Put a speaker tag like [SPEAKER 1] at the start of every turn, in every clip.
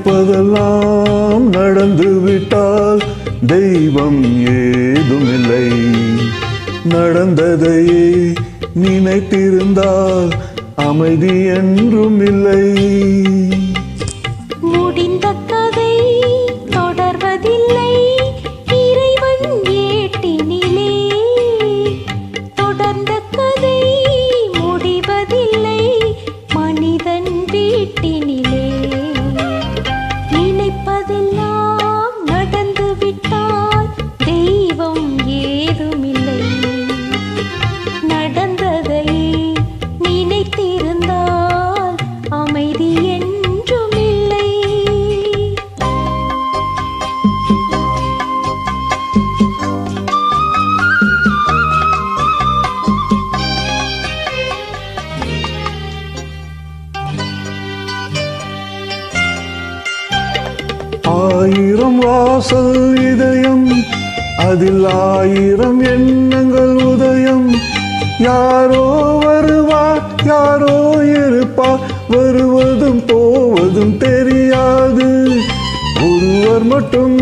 [SPEAKER 1] நினைப்பதெல்லாம் நடந்துவிட்டால் தெய்வம் ஏதுமில்லை. நடந்ததையே நினைத்திருந்தால் அமைதி என்றும் இல்லை.
[SPEAKER 2] முடிந்த கதை தொடர்வதில்லை இறைவன் ஏட்டினிலே. தொடர்ந்த கதை முடிவதில்லை மனிதன் வீட்டினிலே. நினைப்பதெல்லாம் நடந்துவிட்டால் தெய்வம் ஏதுமில்லை. நடந்ததை நினைத்திருந்தால் அமைதி என்றும் இல்லை.
[SPEAKER 1] ஆயிரம் வாசல் இதயம், அதில் ஆயிரம் எண்ணங்கள் உதயம். யாரோ வருவார், யாரோ இருப்பார், வருவதும் போவதும் தெரியாது. ஒருவர் மட்டும்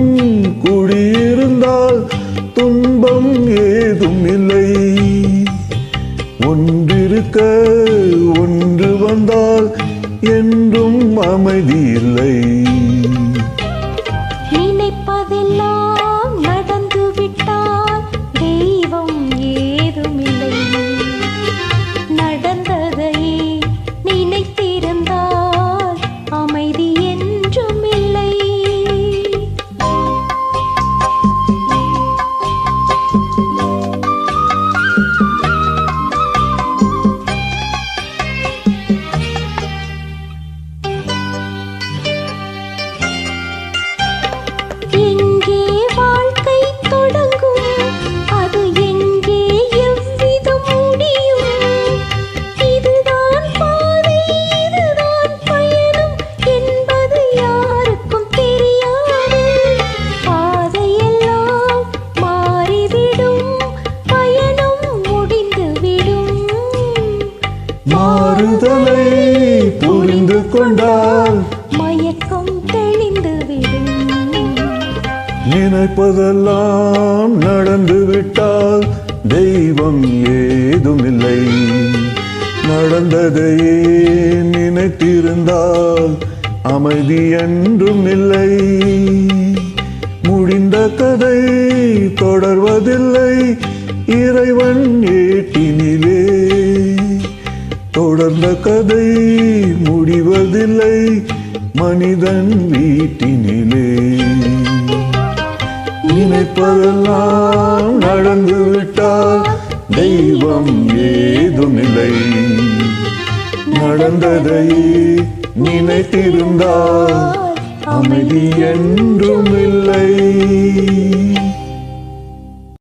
[SPEAKER 1] கூடியிருந்தால் துன்பம் ஏதும் இல்லை. ஒன்றிருக்க ஒன்று வந்தால் என்றும் அமைதி இல்லை.
[SPEAKER 2] நினைப்பதெல்லாம் நடந்துவிட்டால் தெய்வம் ஏதுமில்லை. நடந்ததை நினைத்திருந்தால் அமைதி என்றும் இல்லை. எங்கே வாழ்க்கை தொடங்கும், அது எங்கே எவ்விதம் முடியும்? இதுதான் பாதை, இதுதான் பயணம் என்பது யாருக்கும் தெரியாது. பாதையெல்லாம் மாறிவிடும், பயணம் முடிந்துவிடும்.
[SPEAKER 1] மாறுதலை புரிந்து கொண்டால்
[SPEAKER 2] மயக்கம் தெளிந்துவிடும்.
[SPEAKER 1] நினைப்பதெல்லாம் நடந்துவிட்டால் தெய்வம் ஏதுமில்லை. நடந்ததையே நினைத்திருந்தால் அமைதி என்றும் இல்லை. முடிந்த கதை தொடர்வதில்லை இறைவன் ஏட்டினிலே. தொடர்ந்த கதை முடிவதில்லை மனிதன் வீட்டினிலே. நினைப்பதெல்லாம் நடந்துவிட்டால் தெய்வம் ஏதுமில்லை. நடந்ததை நினைத்திருந்தால் அமைதி என்றும் இல்லை.